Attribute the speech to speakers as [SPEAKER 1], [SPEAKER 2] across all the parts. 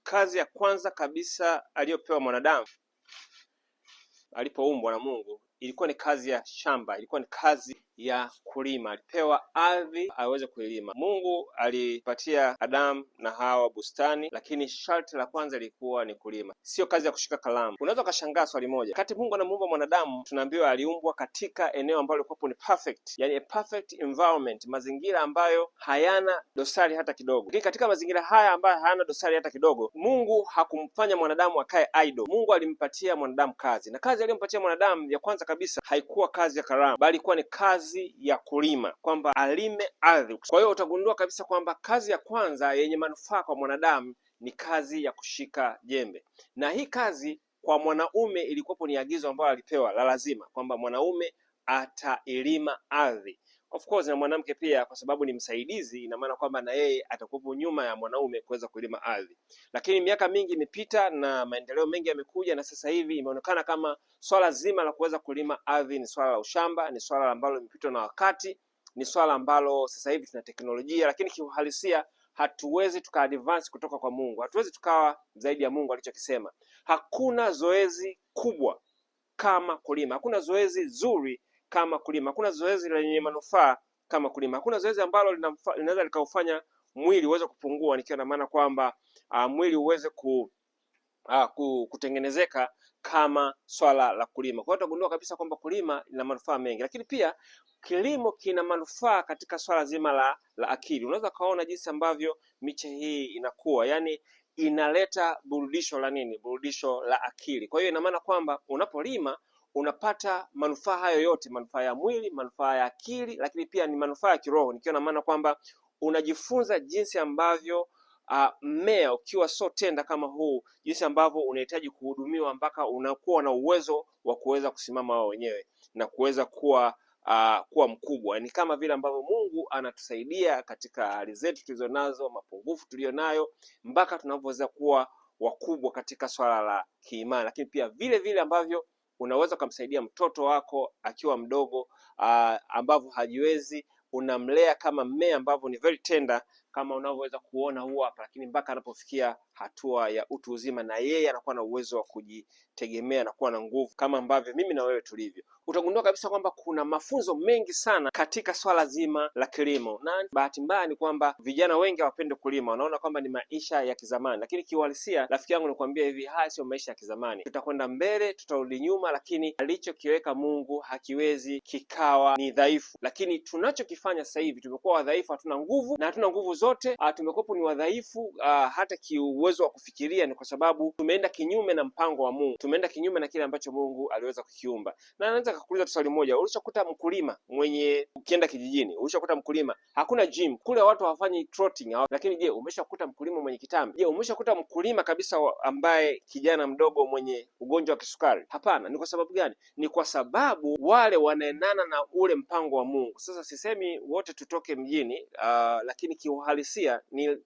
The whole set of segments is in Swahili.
[SPEAKER 1] Kazi ya kwanza kabisa aliyopewa mwanadamu alipoumbwa na Mungu ilikuwa ni kazi ya shamba, ilikuwa ni kazi ya kulima. Alipewa ardhi aweze kuilima. Mungu alipatia Adamu na Hawa bustani, lakini sharti la kwanza lilikuwa ni kulima, sio kazi ya kushika kalamu. Unaweza ukashangaa swali moja, wakati Mungu anamuumba mwanadamu tunaambiwa aliumbwa katika eneo ambalo lilikuwa ni perfect, yani a perfect environment, mazingira ambayo hayana dosari hata kidogo. Lakini katika mazingira haya ambayo hayana dosari hata kidogo, Mungu hakumfanya mwanadamu akae idle. Mungu alimpatia mwanadamu kazi, na kazi aliyompatia mwanadamu ya kwanza kabisa haikuwa kazi ya kalamu, bali ilikuwa ni kazi ya kulima, kwamba alime ardhi. Kwa hiyo utagundua kabisa kwamba kazi ya kwanza yenye manufaa kwa mwanadamu ni kazi ya kushika jembe, na hii kazi kwa mwanaume ilikuwapo ni agizo ambalo alipewa la lazima, kwamba mwanaume atailima ardhi. Of course na mwanamke pia, kwa sababu ni msaidizi, ina maana kwamba na yeye atakuwa nyuma ya mwanaume kuweza kulima ardhi. Lakini miaka mingi imepita na maendeleo mengi yamekuja, na sasa hivi imeonekana kama swala zima la kuweza kulima ardhi ni swala la ushamba, ni swala ambalo limepitwa na wakati, ni swala ambalo sasa hivi tuna teknolojia, lakini kiuhalisia hatuwezi tuka advance kutoka kwa Mungu, hatuwezi tukawa zaidi ya Mungu alichokisema. Hakuna zoezi kubwa kama kulima, hakuna zoezi zuri kama kulima, hakuna zoezi lenye manufaa kama kulima, hakuna zoezi ambalo linaweza likaufanya mwili uweze kupungua, nikiwa na maana kwamba mwili uweze kutengenezeka kama swala la kulima. Kwa hiyo utagundua kabisa kwamba kulima lina manufaa mengi, lakini pia kilimo kina manufaa katika swala zima la akili. Unaweza kaona jinsi ambavyo miche hii inakuwa, yani inaleta burudisho la nini? Burudisho la akili. Kwa hiyo ina maana kwamba unapolima unapata manufaa hayo yote, manufaa ya mwili, manufaa ya akili, lakini pia ni manufaa ya kiroho, nikiwa na maana kwamba unajifunza jinsi ambavyo mmea ukiwa so tenda kama huu, jinsi ambavyo unahitaji kuhudumiwa mpaka unakuwa na uwezo wa kuweza kusimama wao wenyewe na kuweza kuwa mkubwa. Ni kama vile ambavyo Mungu anatusaidia katika hali zetu tulizonazo, mapungufu tuliyonayo, mpaka tunapoweza kuwa wakubwa katika swala la kiimani. Lakini pia vile vile ambavyo unaweza kumsaidia mtoto wako akiwa mdogo, ambavyo hajiwezi, unamlea kama mmea ambavyo ni very tender, kama unavyoweza kuona huu hapa, lakini mpaka anapofikia hatua ya utu uzima, na yeye anakuwa na uwezo wa kujitegemea na kuwa na nguvu kama ambavyo mimi na wewe tulivyo. Utagundua kabisa kwamba kuna mafunzo mengi sana katika swala zima la kilimo, na bahati mbaya ni kwamba vijana wengi hawapendi kulima, wanaona kwamba ni maisha ya kizamani. Lakini kiuhalisia, rafiki yangu, nakwambia hivi, haya sio maisha ya kizamani. Tutakwenda mbele, tutarudi nyuma, lakini alichokiweka Mungu hakiwezi kikawa ni dhaifu. Lakini tunachokifanya sasa hivi, tumekuwa wadhaifu, hatuna nguvu, na hatuna nguvu zote, tumekuwa ni wadhaifu hata kiuwezo wa kufikiria. Ni kwa sababu tumeenda kinyume na mpango wa Mungu, tumeenda kinyume na kile ambacho Mungu aliweza kukiumba. Na anaweza kukuuliza swali moja, ulishakuta mkulima mwenye, ukienda kijijini, ulishakuta mkulima hakuna gym kule, watu hawafanyi trotting, lakini je, umeshakuta mkulima mwenye kitambi? Je, umeshakuta mkulima kabisa ambaye kijana mdogo mwenye ugonjwa wa kisukari? Hapana. Ni kwa sababu gani? Ni kwa sababu wale wanaendana na ule mpango wa Mungu. Sasa sisemi wote tutoke mjini, lakini kiuhalisia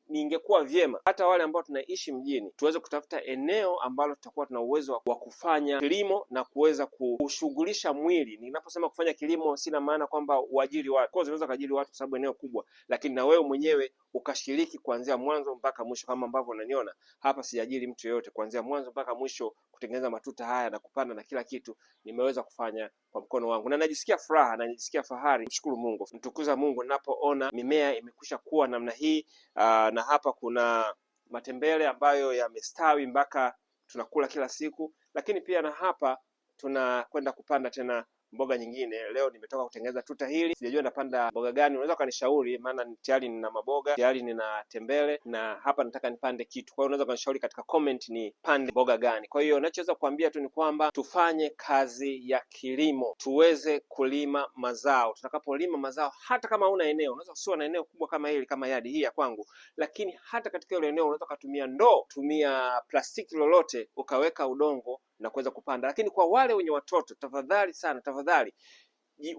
[SPEAKER 1] ningekuwa vyema hata wale ambao tunaishi mjini tuweze kutafuta eneo ambalo tutakuwa tuna uwezo wa kufanya kilimo na kuweza kushughulisha mwili. Ninaposema kufanya kilimo, sina maana kwamba uajiri watu. Kwa hiyo unaweza kuajiri watu kwa sababu eneo kubwa, lakini na wewe mwenyewe ukashiriki kuanzia mwanzo mpaka mwisho, kama ambavyo unaniona hapa. Siajiri mtu yeyote, kuanzia mwanzo mpaka mwisho, kutengeneza matuta haya na kupanda na kila kitu nimeweza kufanya kwa mkono wangu, na najisikia furaha na najisikia fahari. Mshukuru Mungu, mtukuza Mungu ninapoona mimea imekwisha kuwa namna hii. Na hapa kuna matembele ambayo yamestawi mpaka tunakula kila siku, lakini pia na hapa tunakwenda kupanda tena mboga nyingine. Leo nimetoka kutengeneza tuta hili, sijajua napanda mboga gani. Unaweza kanishauri, maana tayari nina maboga, tayari nina tembele, na hapa nataka nipande kitu. Kwa hiyo unaweza kanishauri katika comment ni pande mboga gani. Kwa hiyo ninachoweza kuambia tu ni kwamba tufanye kazi ya kilimo, tuweze kulima mazao. Tutakapolima mazao, hata kama una eneo, unaweza kusiwa na eneo kubwa kama hili, kama yadi hii ya kwangu, lakini hata katika ile eneo unaweza kutumia ndoo, tumia plastiki lolote, ukaweka udongo na kuweza kupanda. Lakini kwa wale wenye watoto, tafadhali sana, tafadhali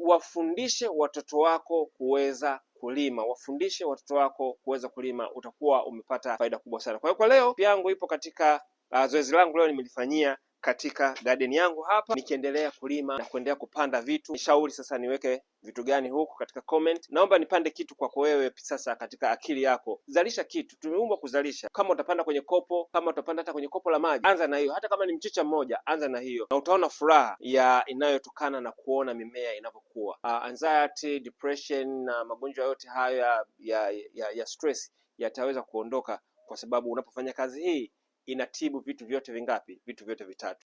[SPEAKER 1] wafundishe watoto wako kuweza kulima, wafundishe watoto wako kuweza kulima, utakuwa umepata faida kubwa sana. Kwa hiyo kwa leo yangu ipo katika zoezi langu leo nimelifanyia katika garden yangu hapa, nikiendelea kulima na kuendelea kupanda vitu. Nishauri sasa niweke vitu gani huku katika comment. Naomba nipande kitu kwako wewe sasa katika akili yako. Zalisha kitu, tumeumbwa kuzalisha. Kama utapanda kwenye kopo, kama utapanda hata kwenye kopo la maji, anza na hiyo. Hata kama ni mchicha mmoja, anza na hiyo, na utaona furaha inayotokana na kuona mimea inavyokuwa. Anxiety, depression na magonjwa yote haya ya stress yataweza kuondoka, kwa sababu unapofanya kazi hii inatibu vitu vyote vingapi? Vitu vyote vitatu.